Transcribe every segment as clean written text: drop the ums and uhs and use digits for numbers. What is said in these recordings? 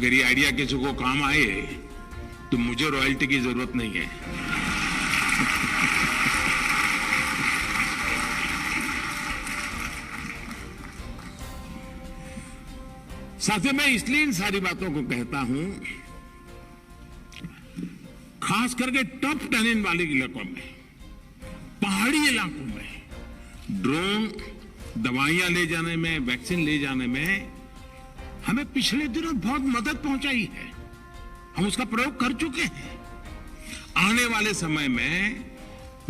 अगर ये आइडिया किसी को काम आए तो मुझे रॉयल्टी की जरूरत नहीं है। साथियों, मैं इसलिए इन सारी बातों को कहता हूं, खास करके टॉप टेरेन वाले इलाकों में, पहाड़ी इलाकों में ड्रोन दवाइयां ले जाने में, वैक्सीन ले जाने में हमें पिछले दिनों बहुत मदद पहुंचाई है। हम उसका प्रयोग कर चुके हैं। आने वाले समय में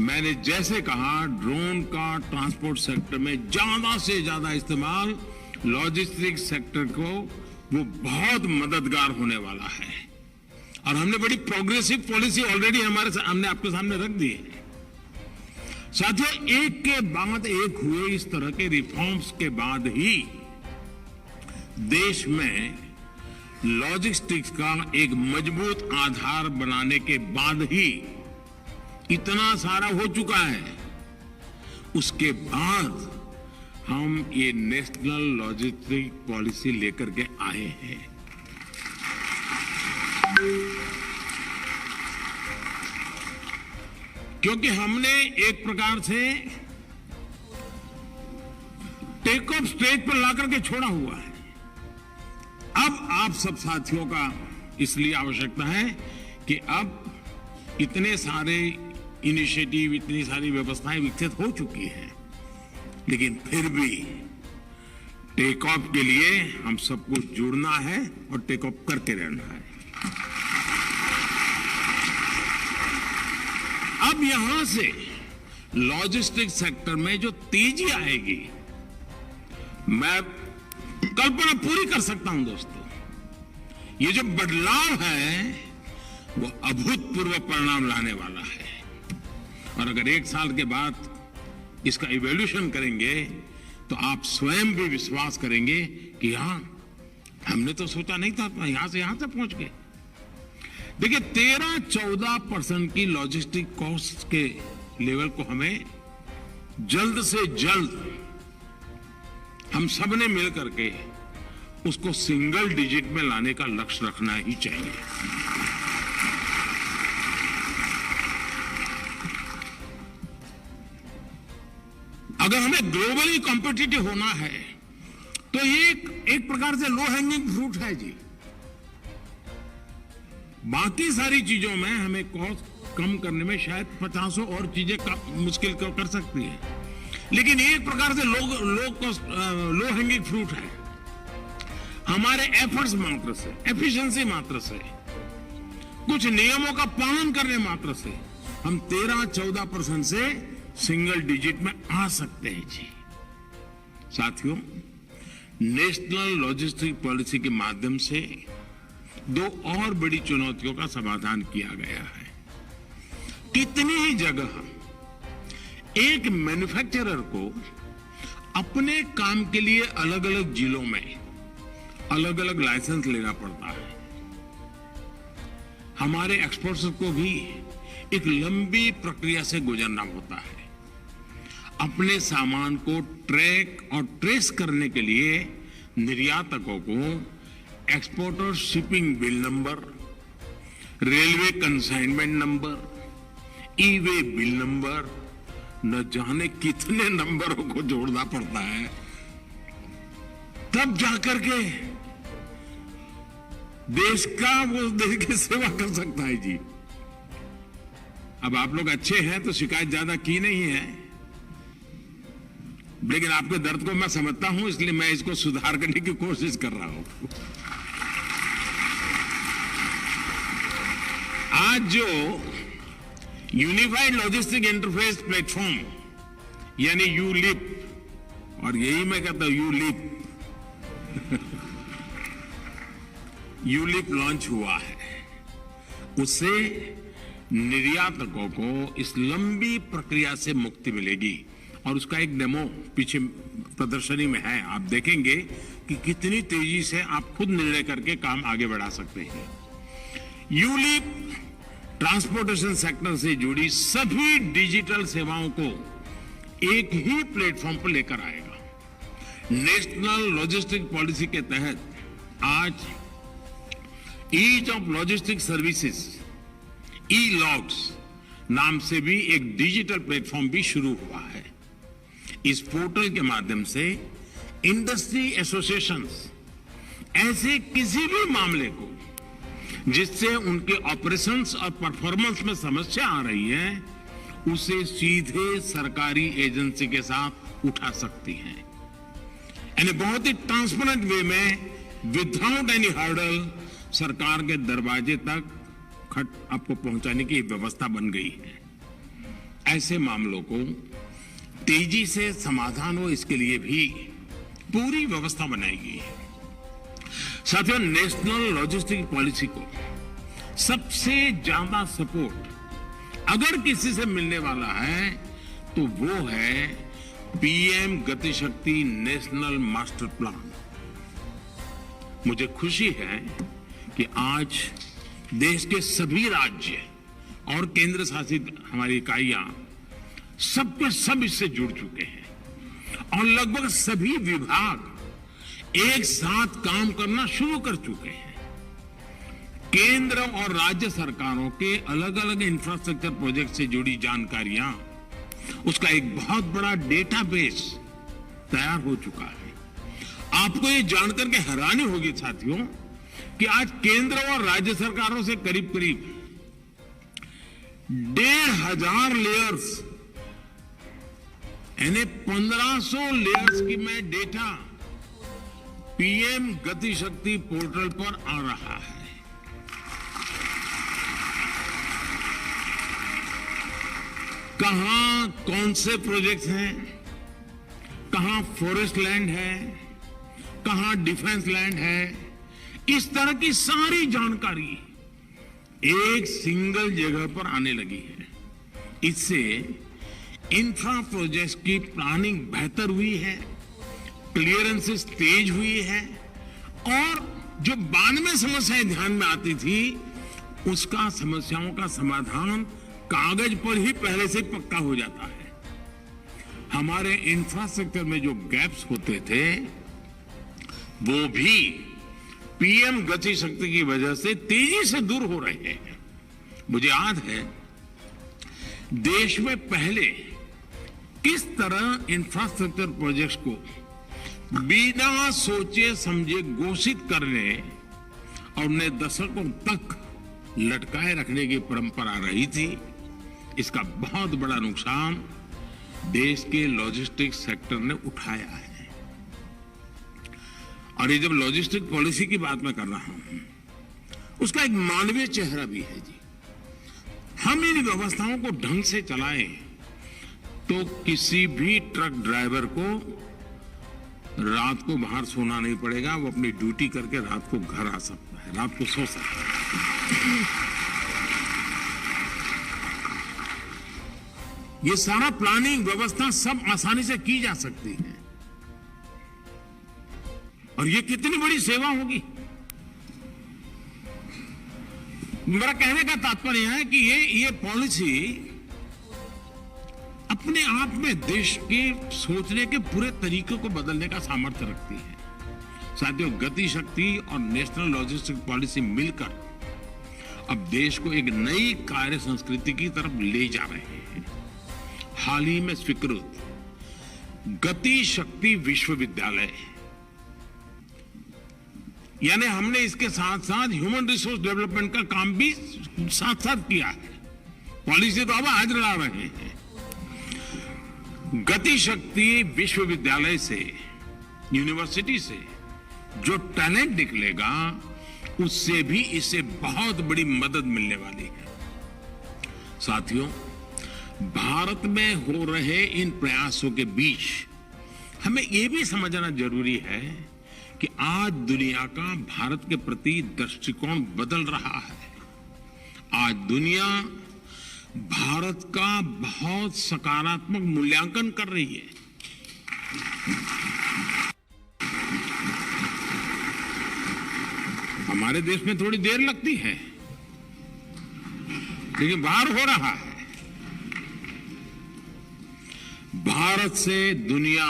मैंने जैसे कहा, ड्रोन का ट्रांसपोर्ट सेक्टर में ज्यादा से ज्यादा इस्तेमाल लॉजिस्टिक्स सेक्टर को वो बहुत मददगार होने वाला है। और हमने बड़ी प्रोग्रेसिव पॉलिसी ऑलरेडी हमने आपके सामने रख दी है। साथियों, एक के बाद एक हुए इस तरह के रिफॉर्म्स के बाद ही देश में लॉजिस्टिक्स का एक मजबूत आधार बनाने के बाद ही इतना सारा हो चुका है। उसके बाद हम ये नेशनल लॉजिस्टिक पॉलिसी लेकर के आए हैं। क्योंकि हमने एक प्रकार से टेक ऑफ स्टेज पर लाकर के छोड़ा हुआ है। अब आप सब साथियों का इसलिए आवश्यकता है कि अब इतने सारे इनिशिएटिव, इतनी सारी व्यवस्थाएं विकसित हो चुकी हैं, लेकिन फिर भी टेक ऑफ के लिए हम सबको जुड़ना है और टेक ऑफ करके रहना है। अब यहां से लॉजिस्टिक्स सेक्टर में जो तेजी आएगी, मैं कल्पना पूरी कर सकता हूं दोस्तों। ये जो बदलाव है वो अभूतपूर्व परिणाम लाने वाला है। और अगर एक साल के बाद इसका इवोल्यूशन करेंगे तो आप स्वयं भी विश्वास करेंगे कि हाँ, हमने तो सोचा नहीं था, यहां से पहुंच गए। देखिए, 13-14% की लॉजिस्टिक कॉस्ट के लेवल को हमें जल्द से जल्द हम सबने मिल करके उसको सिंगल डिजिट में लाने का लक्ष्य रखना ही चाहिए। अगर हमें ग्लोबली कॉम्पिटिटिव होना है तो ये एक प्रकार से लो हैंगिंग फ्रूट है जी। बाकी सारी चीजों में हमें कॉस्ट कम करने में शायद 50 और चीजें मुश्किल कर सकती है, लेकिन ये एक प्रकार से लो हैंगिंग फ्रूट है। हमारे एफर्ट्स मात्र से, एफिशिएंसी मात्र से, कुछ नियमों का पालन करने मात्र से हम 13-14% से सिंगल डिजिट में आ सकते हैं जी। साथियों, नेशनल लॉजिस्टिक पॉलिसी के माध्यम से दो और बड़ी चुनौतियों का समाधान किया गया है। कितनी ही जगह एक मैन्युफैक्चरर को अपने काम के लिए अलग अलग जिलों में अलग अलग लाइसेंस लेना पड़ता है। हमारे एक्सपोर्टर्स को भी एक लंबी प्रक्रिया से गुजरना होता है। अपने सामान को ट्रैक और ट्रेस करने के लिए निर्यातकों को exporter shipping bill number, railway consignment number, e way bill number, न जाने कितने नंबरों को जोड़ना पड़ता है, तब जाकर के देश की सेवा कर सकता है जी। अब आप लोग अच्छे हैं तो शिकायत ज्यादा की नहीं है, लेकिन आपके दर्द को मैं समझता हूं, इसलिए मैं इसको सुधार करने की कोशिश कर रहा हूं। आज जो यूनिफाइड लॉजिस्टिक इंटरफेस प्लेटफॉर्म यानी यूलिप, और यही मैं कहता हूं यूलिप यूलिप लॉन्च हुआ है, उससे निर्यातकों को इस लंबी प्रक्रिया से मुक्ति मिलेगी। और उसका एक डेमो पीछे प्रदर्शनी में है, आप देखेंगे कि कितनी तेजी से आप खुद निर्णय करके काम आगे बढ़ा सकते हैं। यूलिप ट्रांसपोर्टेशन सेक्टर से जुड़ी सभी डिजिटल सेवाओं को एक ही प्लेटफॉर्म पर लेकर आएगा। नेशनल लॉजिस्टिक पॉलिसी के तहत आज ease of logistic services, E logs नाम से भी एक डिजिटल प्लेटफॉर्म भी शुरू हुआ है। इस पोर्टल के माध्यम से इंडस्ट्री एसोसिएशंस ऐसे किसी भी मामले को जिससे उनके ऑपरेशंस और परफॉर्मेंस में समस्या आ रही है, उसे सीधे सरकारी एजेंसी के साथ उठा सकती हैं। यानी बहुत ही ट्रांसपेरेंट वे में, विदाउट एनी हर्डल, सरकार के दरवाजे तक खत आपको पहुंचाने की व्यवस्था बन गई है। ऐसे मामलों को तेजी से समाधान हो, इसके लिए भी पूरी व्यवस्था बनाई गई है। साथियों, नेशनल लॉजिस्टिक पॉलिसी को सबसे ज्यादा सपोर्ट अगर किसी से मिलने वाला है तो वो है पीएम गति शक्ति नेशनल मास्टर प्लान। मुझे खुशी है कि आज देश के सभी राज्य और केंद्र शासित हमारी इकाइयां सब के सब इससे जुड़ चुके हैं और लगभग सभी विभाग एक साथ काम करना शुरू कर चुके हैं। केंद्र और राज्य सरकारों के अलग अलग इंफ्रास्ट्रक्चर प्रोजेक्ट से जुड़ी जानकारियां, उसका एक बहुत बड़ा डेटाबेस तैयार हो चुका है। आपको ये जानकर के हैरानी होगी साथियों कि आज केंद्र और राज्य सरकारों से करीब करीब 1500 लेयर्स, यानी 1500 लेयर्स की मैं डेटा पीएम गति शक्ति पोर्टल पर आ रहा है। कहां कौन से प्रोजेक्ट हैं, कहां फॉरेस्ट लैंड है, कहां डिफेंस लैंड है, इस तरह की सारी जानकारी एक सिंगल जगह पर आने लगी है। इससे इंफ्रा प्रोजेक्ट्स की प्लानिंग बेहतर हुई है, क्लियरेंसेस तेज हुई है और जो बाद में समस्याएं ध्यान में आती थी, उसका समस्याओं का समाधान कागज पर ही पहले से पक्का हो जाता है। हमारे इंफ्रास्ट्रक्चर में जो गैप्स होते थे, वो भी पीएम गति शक्ति की वजह से तेजी से दूर हो रहे हैं। मुझे याद है देश में पहले किस तरह इंफ्रास्ट्रक्चर प्रोजेक्ट्स को बिना सोचे समझे घोषित करने और उन्हें दशकों तक लटकाए रखने की परंपरा रही थी। इसका बहुत बड़ा नुकसान देश के लॉजिस्टिक्स सेक्टर ने उठाया है। और ये जब लॉजिस्टिक पॉलिसी की बात मैं कर रहा हूं, उसका एक मानवीय चेहरा भी है जी। हम इन व्यवस्थाओं को ढंग से चलाएं तो किसी भी ट्रक ड्राइवर को रात को बाहर सोना नहीं पड़ेगा। वो अपनी ड्यूटी करके रात को घर आ सकता है, रात को सो सकता है। ये सारा प्लानिंग व्यवस्था सब आसानी से की जा सकती है और ये कितनी बड़ी सेवा होगी। मेरा कहने का तात्पर्य है कि ये पॉलिसी अपने आप में देश के सोचने के पूरे तरीके को बदलने का सामर्थ्य रखती है। साथियों, गति शक्ति और नेशनल लॉजिस्टिक पॉलिसी मिलकर अब देश को एक नई कार्य संस्कृति की तरफ ले जा रहे हैं। हाल ही में स्वीकृत गति शक्ति विश्वविद्यालय, यानी हमने इसके साथ साथ ह्यूमन रिसोर्स डेवलपमेंट का काम भी साथ साथ किया है। पॉलिसी तो अब आज लड़ा रहे हैं। गति शक्ति विश्वविद्यालय से, यूनिवर्सिटी से जो टैलेंट निकलेगा, उससे भी इसे बहुत बड़ी मदद मिलने वाली है। साथियों, भारत में हो रहे इन प्रयासों के बीच हमें यह भी समझना जरूरी है कि आज दुनिया का भारत के प्रति दृष्टिकोण बदल रहा है। आज दुनिया भारत का बहुत सकारात्मक मूल्यांकन कर रही है। हमारे देश में थोड़ी देर लगती है, लेकिन बाहर हो रहा है। भारत से दुनिया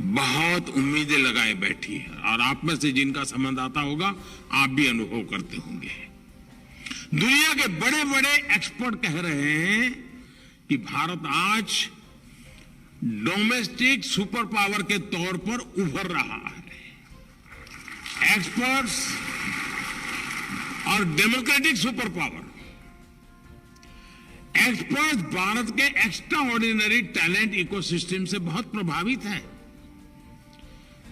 बहुत उम्मीदें लगाए बैठी है और आप में से जिनका संबंध आता होगा आप भी अनुभव करते होंगे। दुनिया के बड़े बड़े एक्सपर्ट कह रहे हैं कि भारत आज डोमेस्टिक सुपर पावर के तौर पर उभर रहा है। एक्सपर्ट्स और democratic super power. Experts Bharat के एक्स्ट्रा ऑर्डिनरी टैलेंट इकोसिस्टम से बहुत प्रभावित हैं।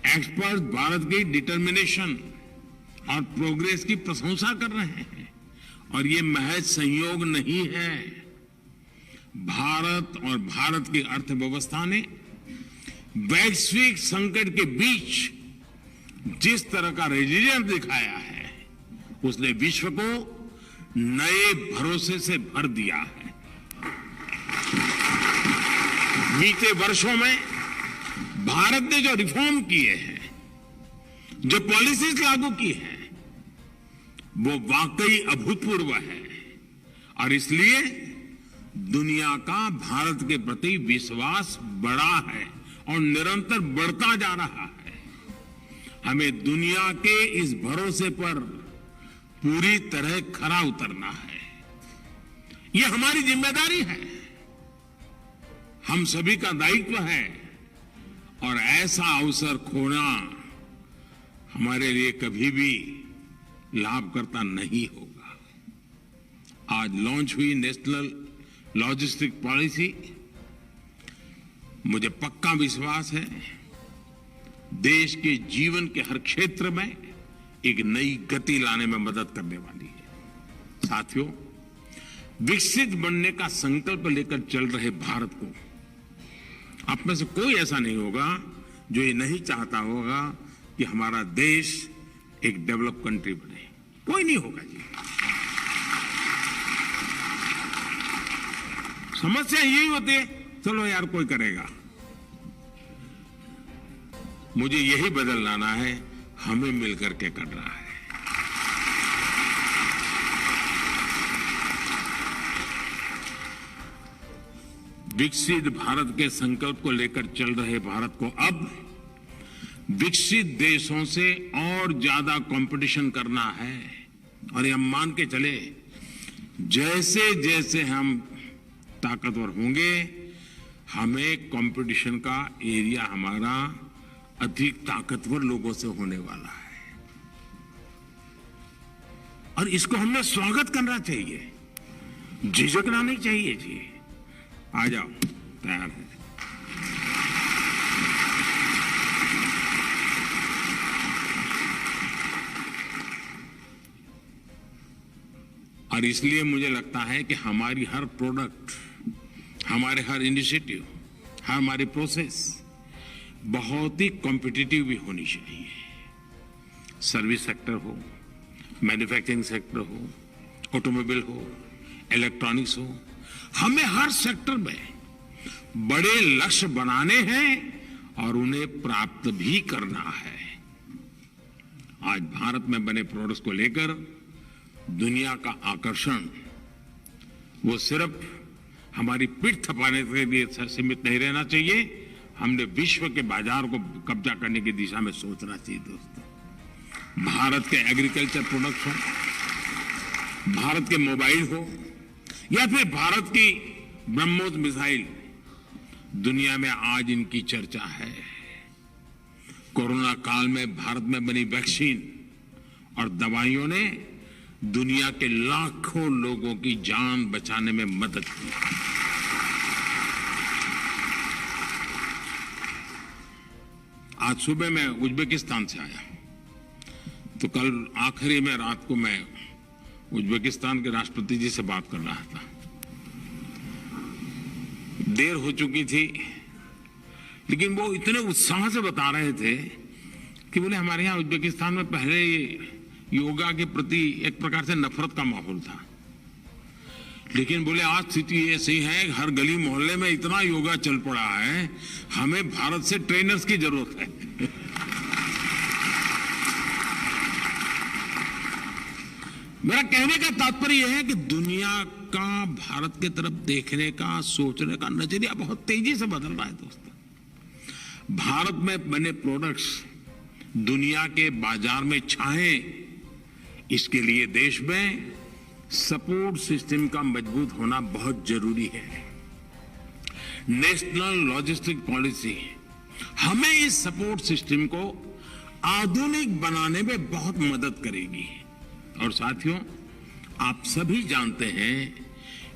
एक्सपर्ट्स भारत की डिटर्मिनेशन और प्रोग्रेस की प्रशंसा कर रहे हैं और ये महज संयोग नहीं है। भारत और भारत की अर्थव्यवस्था ने वैश्विक संकट के बीच जिस तरह का रेजिलियंस दिखाया है उसने विश्व को नए भरोसे से भर दिया है। बीते वर्षों में भारत ने जो रिफॉर्म किए हैं, जो पॉलिसीज लागू की हैं, वो वाकई अभूतपूर्व है और इसलिए दुनिया का भारत के प्रति विश्वास बढ़ा है और निरंतर बढ़ता जा रहा है। हमें दुनिया के इस भरोसे पर पूरी तरह खरा उतरना है। ये हमारी जिम्मेदारी है, हम सभी का दायित्व है और ऐसा अवसर खोना हमारे लिए कभी भी लाभकर्ता नहीं होगा। आज लॉन्च हुई नेशनल लॉजिस्टिक पॉलिसी, मुझे पक्का विश्वास है देश के जीवन के हर क्षेत्र में एक नई गति लाने में मदद करने वाली है। साथियों, विकसित बनने का संकल्प लेकर चल रहे भारत को आप में से कोई ऐसा नहीं होगा जो ये नहीं चाहता होगा कि हमारा देश एक डेवलप कंट्री बने। कोई नहीं होगा जी। समस्या यही होती है, चलो यार कोई करेगा। मुझे यही बदल लाना है, हमें मिलकर के करना है। विकसित भारत के संकल्प को लेकर चल रहे भारत को अब विकसित देशों से और ज्यादा कंपटीशन करना है और ये हम मान के चले जैसे जैसे हम ताकतवर होंगे हमें कंपटीशन का एरिया हमारा अधिक ताकतवर लोगों से होने वाला है और इसको हमने स्वागत करना चाहिए, झिझकना नहीं चाहिए जी। आ जाओ, तैयार है। और इसलिए मुझे लगता है कि हमारी हर प्रोडक्ट, हमारे हर इनिशिएटिव, हमारी प्रोसेस बहुत ही कॉम्पिटिटिव भी होनी चाहिए। सर्विस सेक्टर हो, मैन्युफैक्चरिंग सेक्टर हो, ऑटोमोबाइल हो, इलेक्ट्रॉनिक्स हो, हमें हर सेक्टर में बड़े लक्ष्य बनाने हैं और उन्हें प्राप्त भी करना है। आज भारत में बने प्रोडक्ट्स को लेकर दुनिया का आकर्षण वो सिर्फ हमारी पीठ थपाने के लिए सीमित नहीं रहना चाहिए, हमने विश्व के बाजार को कब्जा करने की दिशा में सोचना चाहिए। दोस्तों, भारत के एग्रीकल्चर प्रोडक्ट्स हो, भारत के मोबाइल हो या फिर भारत की ब्रह्मोस मिसाइल, दुनिया में आज इनकी चर्चा है। कोरोना काल में भारत में बनी वैक्सीन और दवाइयों ने दुनिया के लाखों लोगों की जान बचाने में मदद की। आज सुबह मैं उज्बेकिस्तान से आया, तो कल आखिरी में रात को मैं उज्बेकिस्तान के राष्ट्रपति जी से बात कर रहा था। देर हो चुकी थी, लेकिन वो इतने उत्साह से बता रहे थे कि बोले हमारे यहाँ उज्बेकिस्तान में पहले योगा के प्रति एक प्रकार से नफरत का माहौल था, लेकिन बोले आज स्थिति ऐसी है, हर गली मोहल्ले में इतना योगा चल पड़ा है, हमें भारत से ट्रेनर्स की जरूरत है। मेरा कहने का तात्पर्य यह है कि दुनिया का भारत की तरफ देखने का, सोचने का नजरिया बहुत तेजी से बदल रहा है। दोस्तों, भारत में बने प्रोडक्ट्स दुनिया के बाजार में छाएं, इसके लिए देश में सपोर्ट सिस्टम का मजबूत होना बहुत जरूरी है। नेशनल लॉजिस्टिक पॉलिसी हमें इस सपोर्ट सिस्टम को आधुनिक बनाने में बहुत मदद करेगी। और साथियों, आप सभी जानते हैं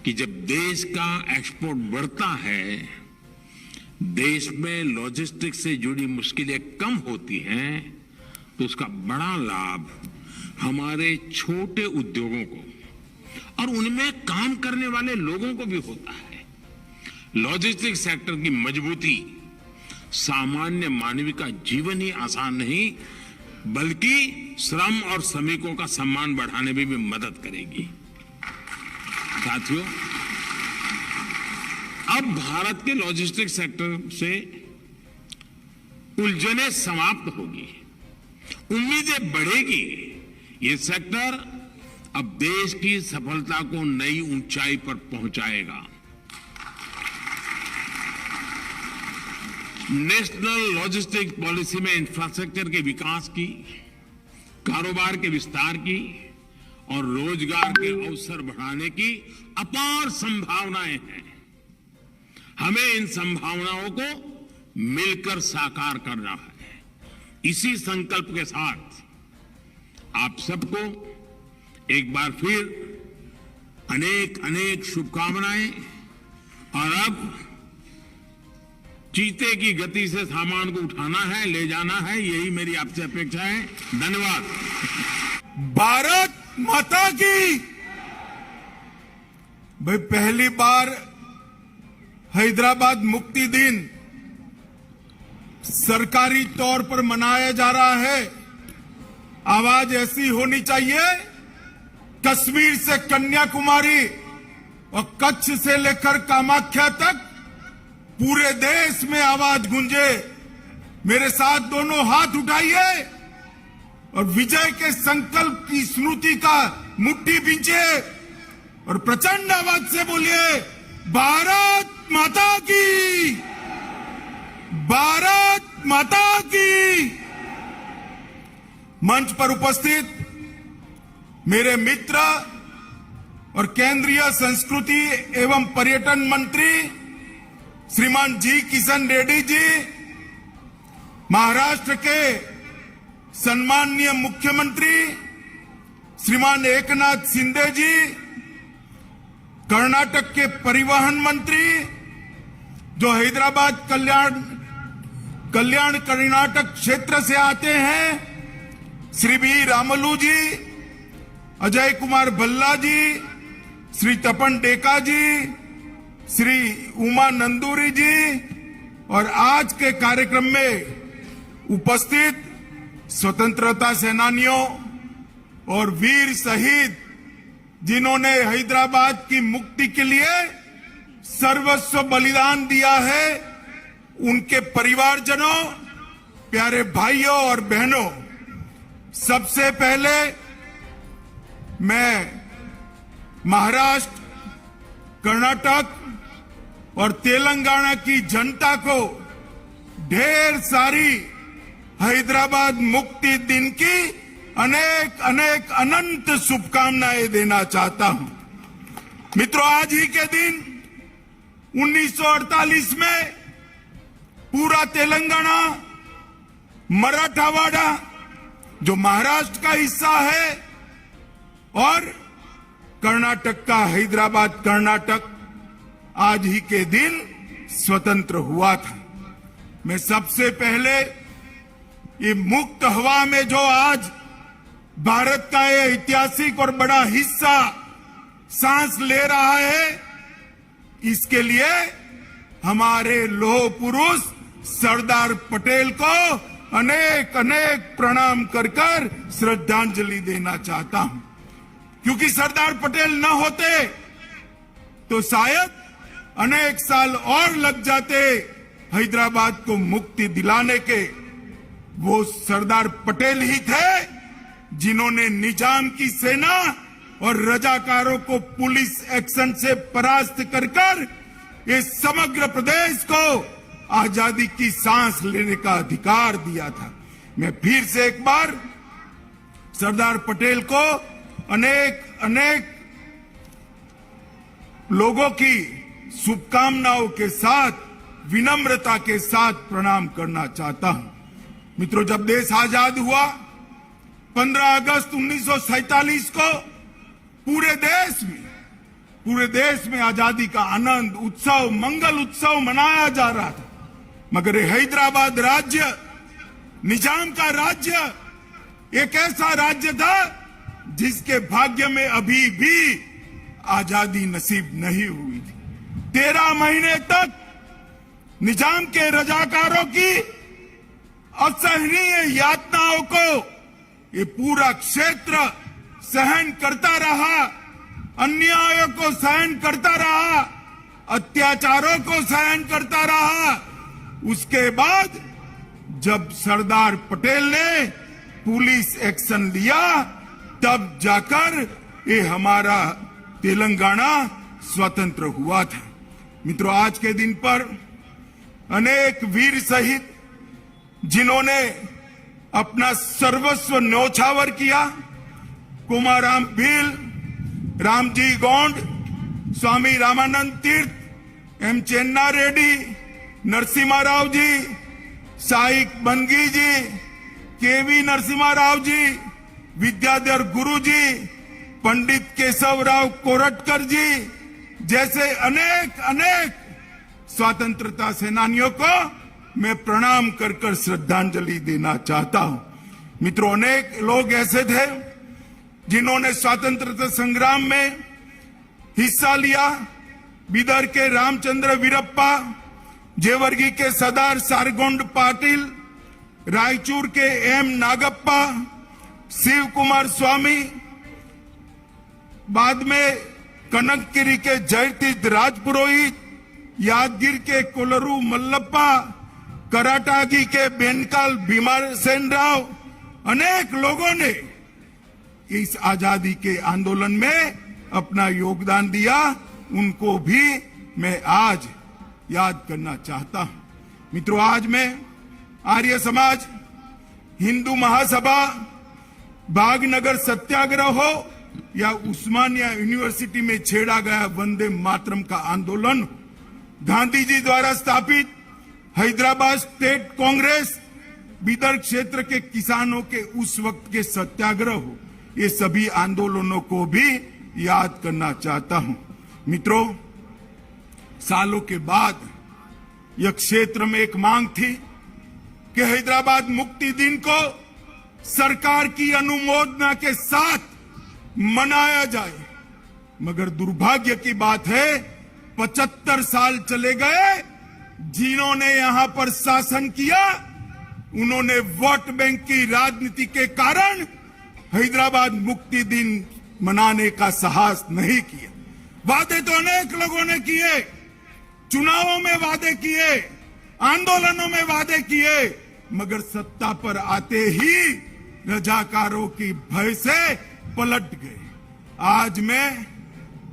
कि जब देश का एक्सपोर्ट बढ़ता है, देश में लॉजिस्टिक्स से जुड़ी मुश्किलें कम होती हैं, तो उसका बड़ा लाभ हमारे छोटे उद्योगों को और उनमें काम करने वाले लोगों को भी होता है। लॉजिस्टिक्स सेक्टर की मजबूती सामान्य मानवीय का जीवन ही आसान नहीं, बल्कि श्रम और श्रमिकों का सम्मान बढ़ाने में भी मदद करेगी। साथियों, अब भारत के लॉजिस्टिक्स सेक्टर से उलझनें समाप्त होगी, उम्मीदें बढ़ेगी। ये सेक्टर अब देश की सफलता को नई ऊंचाई पर पहुंचाएगा। नेशनल लॉजिस्टिक पॉलिसी में इंफ्रास्ट्रक्चर के विकास की, कारोबार के विस्तार की और रोजगार के अवसर बढ़ाने की अपार संभावनाएं हैं। हमें इन संभावनाओं को मिलकर साकार करना है। इसी संकल्प के साथ आप सबको एक बार फिर अनेक अनेक शुभकामनाएं। और अब चीते की गति से सामान को उठाना है, ले जाना है, यही मेरी आपसे अपेक्षा है। धन्यवाद। भारत माता की। भाई, पहली बार हैदराबाद मुक्ति दिन सरकारी तौर पर मनाया जा रहा है। आवाज ऐसी होनी चाहिए, कश्मीर से कन्याकुमारी और कच्छ से लेकर कामाख्या तक पूरे देश में आवाज गूंजे। मेरे साथ दोनों हाथ उठाइए और विजय के संकल्प की स्मृति का मुट्ठी बींचे और प्रचंड आवाज से बोलिए, भारत माता की, भारत माता की। मंच पर उपस्थित मेरे मित्र और केंद्रीय संस्कृति एवं पर्यटन मंत्री श्रीमान जी किशन रेड्डी जी, महाराष्ट्र के सम्माननीय मुख्यमंत्री श्रीमान एकनाथ शिंदे जी, कर्नाटक के परिवहन मंत्री जो हैदराबाद कल्याण कर्नाटक क्षेत्र से आते हैं, श्री बी रामलू जी, अजय कुमार भल्ला जी, श्री तपन डेका जी, श्री उमा नंदूरी जी और आज के कार्यक्रम में उपस्थित स्वतंत्रता सेनानियों और वीर शहीद जिन्होंने हैदराबाद की मुक्ति के लिए सर्वस्व बलिदान दिया है, उनके परिवारजनों, प्यारे भाइयों और बहनों, सबसे पहले मैं महाराष्ट्र, कर्नाटक और तेलंगाना की जनता को ढेर सारी हैदराबाद मुक्ति दिन की अनेक अनेक अनंत शुभकामनाएं देना चाहता हूं। मित्रों, आज ही के दिन 1948 में पूरा तेलंगाना, मराठावाड़ा जो महाराष्ट्र का हिस्सा है और कर्नाटक का हैदराबाद कर्नाटक आज ही के दिन स्वतंत्र हुआ था। मैं सबसे पहले ये मुक्त हवा में जो आज भारत का ये ऐतिहासिक और बड़ा हिस्सा सांस ले रहा है, इसके लिए हमारे लौह पुरुष सरदार पटेल को अनेक अनेक प्रणाम कर कर श्रद्धांजलि देना चाहता हूं। क्योंकि सरदार पटेल न होते तो शायद अनेक साल और लग जाते हैदराबाद को मुक्ति दिलाने के। वो सरदार पटेल ही थे जिन्होंने निजाम की सेना और रजाकारों को पुलिस एक्शन से परास्त कर कर इस समग्र प्रदेश को आजादी की सांस लेने का अधिकार दिया था। मैं फिर से एक बार सरदार पटेल को अनेक अनेक लोगों की शुभकामनाओं के साथ विनम्रता के साथ प्रणाम करना चाहता हूं। मित्रों, जब देश आजाद हुआ 15 अगस्त 1947 को पूरे देश में आजादी का आनंद उत्सव, मंगल उत्सव मनाया जा रहा था। मगर ये हैदराबाद राज्य, निजाम का राज्य, एक ऐसा राज्य था जिसके भाग्य में अभी भी आजादी नसीब नहीं हुई थी। 13 महीने तक निजाम के रजाकारों की असहनीय यातनाओं को ये पूरा क्षेत्र सहन करता रहा, अन्यायों को सहन करता रहा, अत्याचारों को सहन करता रहा। उसके बाद जब सरदार पटेल ने पुलिस एक्शन लिया, तब जाकर ये हमारा तेलंगाना स्वतंत्र हुआ था। मित्रों, आज के दिन पर अनेक वीर शहीद जिन्होंने अपना सर्वस्व न्यौछावर किया, कुमाराम भील, रामजी गोंड, स्वामी रामानंद तीर्थ, एम चेन्ना रेड्डी, नरसिम्हा राव जी, साइक बंगी जी, केवी नरसिम्हा राव जी, विद्याधर गुरु जी, पंडित केशवराव कोरटकर जी जैसे अनेक स्वतंत्रता सेनानियों को मैं प्रणाम कर श्रद्धांजलि देना चाहता हूं। मित्रों, अनेक लोग ऐसे थे जिन्होंने स्वतंत्रता संग्राम में हिस्सा लिया। बीदर के रामचंद्र वीरप्पा, जेवर्गी के सरदार सारगोंड पाटिल, रायचूर के एम नागप्पा, शिव कुमार स्वामी, बाद में कनकगिरी के जयतीर्थ राजपुरोहित, यादगिर के कोलरू मल्लप्पा, कराटागी के बेनकाल भीमासेन राव, अनेक लोगों ने इस आजादी के आंदोलन में अपना योगदान दिया। उनको भी मैं आज याद करना चाहता हूं। मित्रों, आज मैं आर्य समाज, हिंदू महासभा, बागनगर सत्याग्रह हो या उस्मानिया यूनिवर्सिटी में छेड़ा गया वंदे मातरम का आंदोलन, गांधी जी द्वारा स्थापित हैदराबाद स्टेट कांग्रेस, बीदर क्षेत्र के किसानों के उस वक्त के सत्याग्रह हो, ये सभी आंदोलनों को भी याद करना चाहता हूं। मित्रों, सालों के बाद यह क्षेत्र में एक मांग थी कि हैदराबाद मुक्ति दिन को सरकार की अनुमोदना के साथ मनाया जाए। मगर दुर्भाग्य की बात है, 75 साल चले गए। जिन्होंने यहां पर शासन किया, उन्होंने वोट बैंक की राजनीति के कारण हैदराबाद मुक्ति दिन मनाने का साहस नहीं किया। वादे तो अनेक लोगों ने किए, चुनावों में वादे किए, आंदोलनों में वादे किए, मगर सत्ता पर आते ही रजाकारों की भय से पलट गए। आज मैं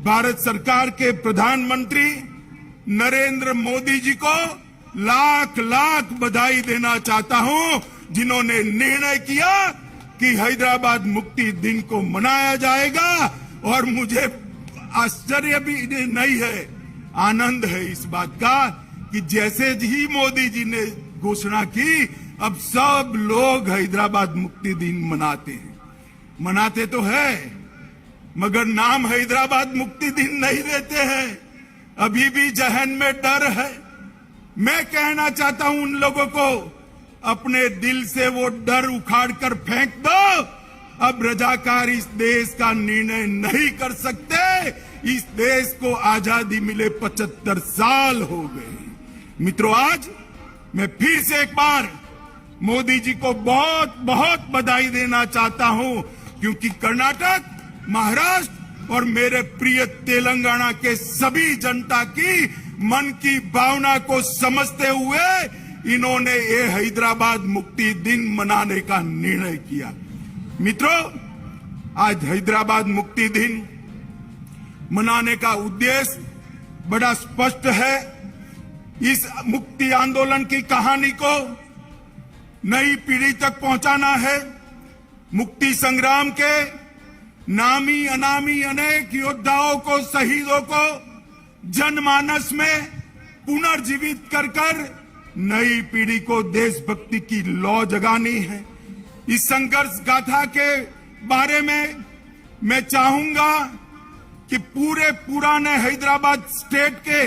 भारत सरकार के प्रधानमंत्री नरेंद्र मोदी जी को लाख लाख बधाई देना चाहता हूं, जिन्होंने निर्णय किया कि हैदराबाद मुक्ति दिन को मनाया जाएगा। और मुझे आश्चर्य भी नहीं है, आनंद है इस बात का कि जैसे ही मोदी जी ने घोषणा की, अब सब लोग हैदराबाद मुक्ति दिन मनाते हैं। मनाते तो है, मगर नाम हैदराबाद मुक्ति दिन नहीं देते हैं। अभी भी जहन में डर है। मैं कहना चाहता हूं उन लोगों को, अपने दिल से वो डर उखाड़ कर फेंक दो। अब रजाकार इस देश का निर्णय नहीं कर सकते। इस देश को आजादी मिले 75 साल हो गए। मित्रों, आज मैं फिर से एक बार मोदी जी को बहुत बहुत बधाई देना चाहता हूं, क्योंकि कर्नाटक, महाराष्ट्र और मेरे प्रिय तेलंगाना के सभी जनता की मन की भावना को समझते हुए इन्होंने ये हैदराबाद मुक्ति दिन मनाने का निर्णय किया। मित्रों, आज हैदराबाद मुक्ति दिन मनाने का उद्देश्य बड़ा स्पष्ट है। इस मुक्ति आंदोलन की कहानी को नई पीढ़ी तक पहुंचाना है। मुक्ति संग्राम के नामी अनामी अनेक योद्धाओं को, शहीदों को जनमानस में पुनर्जीवित कर नई पीढ़ी को देशभक्ति की लौ जगानी है। इस संघर्ष गाथा के बारे में मैं चाहूंगा कि पूरे पुराने हैदराबाद स्टेट के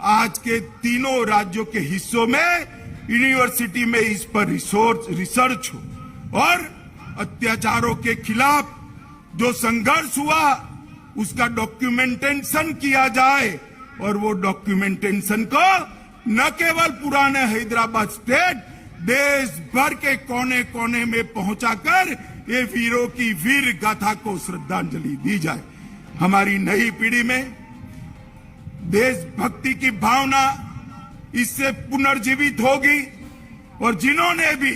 आज के तीनों राज्यों के हिस्सों में यूनिवर्सिटी में इस पर रिसर्च हो और अत्याचारों के खिलाफ जो संघर्ष हुआ उसका डॉक्यूमेंटेशन किया जाए और वो डॉक्यूमेंटेशन को न केवल पुराने हैदराबाद स्टेट, देश भर के कोने कोने में पहुंचाकर ये वीरों की वीर गाथा को श्रद्धांजलि दी जाए। हमारी नई पीढ़ी में देशभक्ति की भावना इससे पुनर्जीवित होगी और जिन्होंने भी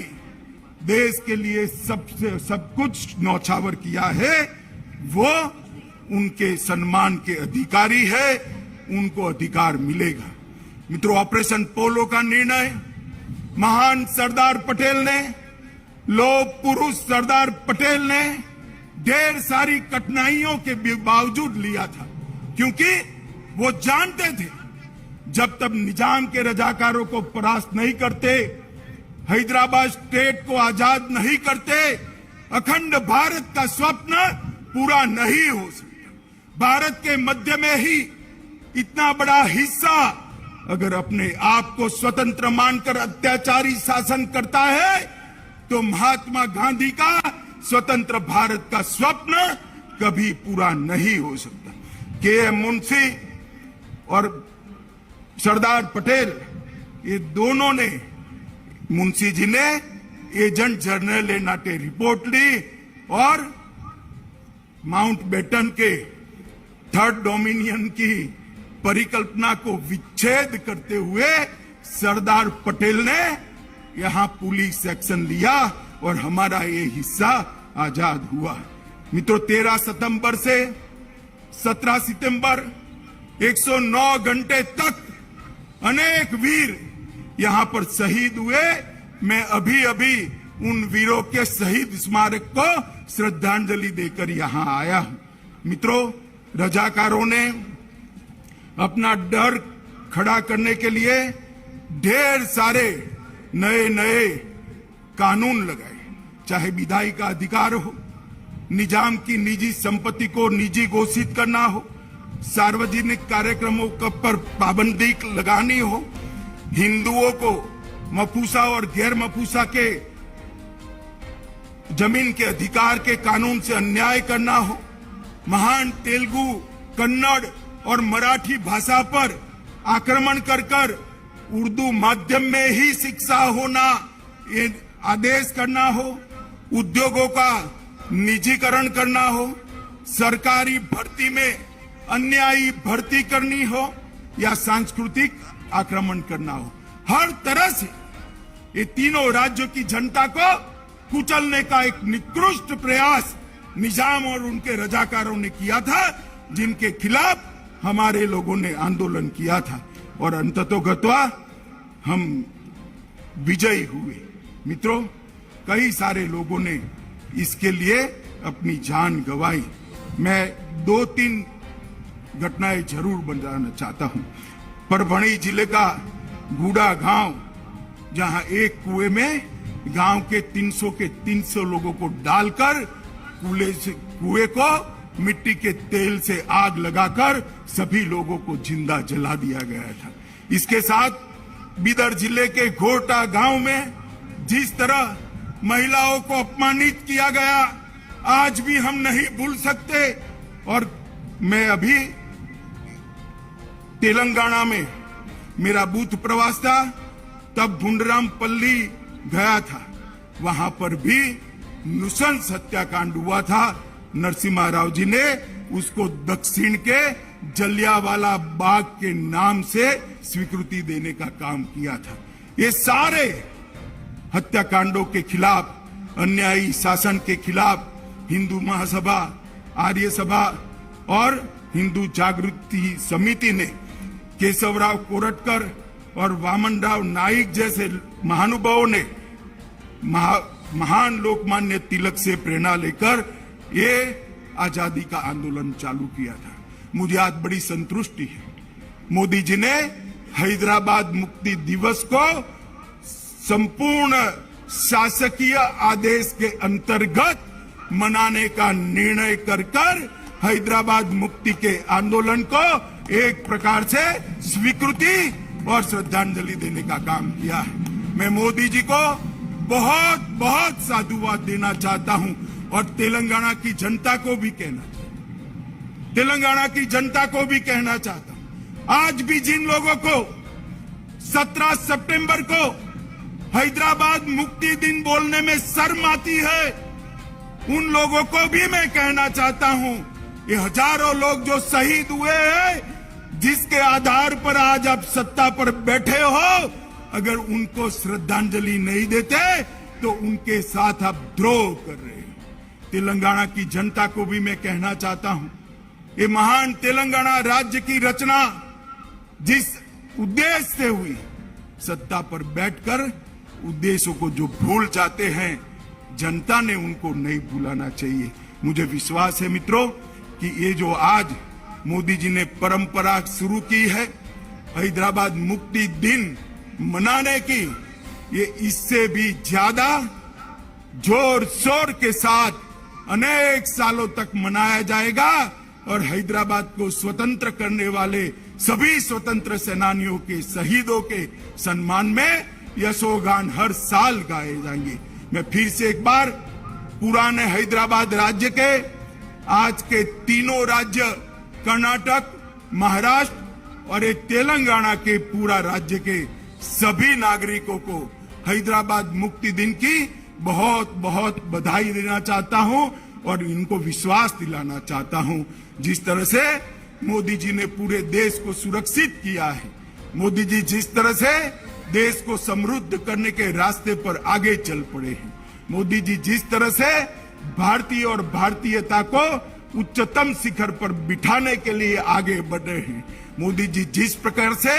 देश के लिए सब कुछ न्यौछावर किया है वो उनके सम्मान के अधिकारी है, उनको अधिकार मिलेगा। मित्रों, ऑपरेशन पोलो का निर्णय महान सरदार पटेल ने, लोह पुरुष सरदार पटेल ने ढेर सारी कठिनाइयों के बावजूद लिया था, क्योंकि वो जानते थे जब तक निजाम के रजाकारों को परास्त नहीं करते, हैदराबाद स्टेट को आजाद नहीं करते, अखंड भारत का स्वप्न पूरा नहीं हो सकता। भारत के मध्य में ही इतना बड़ा हिस्सा अगर अपने आप को स्वतंत्र मानकर अत्याचारी शासन करता है तो महात्मा गांधी का स्वतंत्र भारत का स्वप्न कभी पूरा नहीं हो सकता। के.एम. मुंशी और सरदार पटेल, ये दोनों ने, मुंशी जी ने एजेंट जनरल ए नाटे रिपोर्ट ली और माउंटबेटन के थर्ड डोमिनियन की परिकल्पना को विच्छेद करते हुए सरदार पटेल ने यहां पुलिस एक्शन लिया और हमारा ये हिस्सा आजाद हुआ। मित्रों, 13 सितंबर से 17 सितंबर 109 घंटे तक अनेक वीर यहां पर शहीद हुए। मैं अभी अभी उन वीरों के शहीद स्मारक को श्रद्धांजलि देकर यहां आया हूं। मित्रों, रजाकारों ने अपना डर खड़ा करने के लिए ढेर सारे नए नए कानून लगाए, चाहे विधायी का अधिकार हो, निजाम की निजी संपत्ति को निजी घोषित करना हो, सार्वजनिक कार्यक्रमों पर पाबंदी लगानी हो, हिंदुओं को मफूसा और गैर मफूसा के जमीन के अधिकार के कानून से अन्याय करना हो, महान तेलुगु, कन्नड़ और मराठी भाषा पर आक्रमण कर उर्दू माध्यम में ही शिक्षा होना ये आदेश करना हो, उद्योगों का निजीकरण करना हो, सरकारी भर्ती में अन्यायी भर्ती करनी हो या सांस्कृतिक आक्रमण करना हो, हर तरह से ये तीनों राज्यों की जनता को कुचलने का एक निकृष्ट प्रयास निजाम और उनके रजाकारों ने किया था, जिनके खिलाफ हमारे लोगों ने आंदोलन किया था और अंततोगत्वा हम विजयी हुए। मित्रों, कई सारे लोगों ने इसके लिए अपनी जान गंवाई। मैं 2-3 घटनाएं जरूर बताना चाहता हूं। परभणी जिले का गूड़ा गांव, जहां एक कुएं में गांव के 300 के 300 लोगों को डालकर कुएं को मिट्टी के तेल से आग लगाकर सभी लोगों को जिंदा जला दिया गया था। इसके साथ बिदर जिले के घोटा गांव में जिस तरह महिलाओं को अपमानित किया गया, आज भी हम नहीं भूल सकते। और मैं अभी तेलंगाना में मेरा बूथ प्रवास था, तब भुंडरामपल्ली गया था, वहां पर भी नृशंस हत्याकांड हुआ था। नरसिम्हा राव जी ने उसको दक्षिण के जलियांवाला बाग के नाम से स्वीकृति देने का काम किया था। ये सारे हत्याकांडों के खिलाफ, अन्यायी शासन के खिलाफ हिंदू महासभा, आर्य सभा और हिंदू जागृति समिति ने केशवराव कोरटकर और वामनराव नाइक जैसे महानुभावों ने महान लोकमान्य तिलक से प्रेरणा लेकर ये आजादी का आंदोलन चालू किया था। मुझे आज बड़ी संतुष्टि है, मोदी जी ने हैदराबाद मुक्ति दिवस को संपूर्ण शासकीय आदेश के अंतर्गत मनाने का निर्णय कर हैदराबाद मुक्ति के आंदोलन को एक प्रकार से स्वीकृति और श्रद्धांजलि देने का काम किया है। मैं मोदी जी को बहुत बहुत साधुवाद देना चाहता हूं और तेलंगाना की जनता को भी कहना चाहता हूं। आज भी जिन लोगों को 17 सितंबर को हैदराबाद मुक्ति दिन बोलने में शर्म आती है, उन लोगों को भी मैं कहना चाहता हूं, ये हजारों लोग जो शहीद हुए हैं, जिसके आधार पर आज आप सत्ता पर बैठे हो, अगर उनको श्रद्धांजलि नहीं देते तो उनके साथ आप द्रोह कर रहे हैं। तेलंगाना की जनता को भी मैं कहना चाहता हूं, ये महान तेलंगाना राज्य की रचना जिस उद्देश्य से हुई, सत्ता पर बैठकर उद्देश्यों को जो भूल जाते हैं, जनता ने उनको नहीं भूलाना चाहिए। मुझे विश्वास है मित्रों कि ये जो आज मोदी जी ने परंपरा शुरू की है हैदराबाद मुक्ति दिन मनाने की, ये इससे भी ज्यादा जोर शोर के साथ अनेक सालों तक मनाया जाएगा और हैदराबाद को स्वतंत्र करने वाले सभी स्वतंत्र सेनानियों के शहीदों के सम्मान में यशोगान हर साल गाए जाएंगे। मैं फिर से एक बार पुराने हैदराबाद राज्य के आज के तीनों राज्य कर्नाटक, महाराष्ट्र और एक तेलंगाना के पूरा राज्य के सभी नागरिकों को हैदराबाद मुक्ति दिन की बहुत बहुत बधाई देना चाहता हूं और इनको विश्वास दिलाना चाहता हूं। जिस तरह से मोदी जी ने पूरे देश को सुरक्षित किया है, मोदी जी जिस तरह से देश को समृद्ध करने के रास्ते पर आगे चल पड़े हैं, मोदी जी जिस तरह से भारतीय और भारतीयता को उच्चतम शिखर पर बिठाने के लिए आगे बढ़ रहे हैं, मोदी जी जिस प्रकार से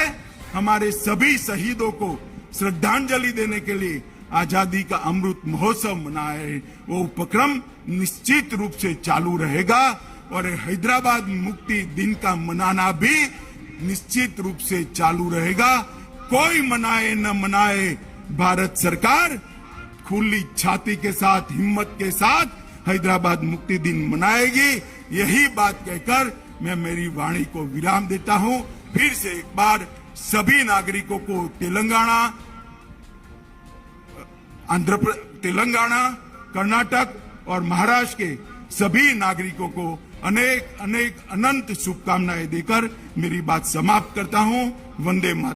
हमारे सभी शहीदों को श्रद्धांजलि देने के लिए आजादी का अमृत महोत्सव मनाए, वो उपक्रम निश्चित रूप से चालू रहेगा और हैदराबाद मुक्ति दिन का मनाना भी निश्चित रूप से चालू रहेगा। कोई मनाए न मनाए, भारत सरकार खुली छाती के साथ, हिम्मत के साथ हैदराबाद मुक्ति दिन मनाएगी। यही बात कहकर मैं मेरी वाणी को विराम देता हूं। फिर से एक बार सभी नागरिकों को तेलंगाना, कर्नाटक और महाराष्ट्र के सभी नागरिकों को अनेक अनेक अनंत शुभकामनाएं देकर मेरी बात समाप्त करता हूं। वंदे मातरम।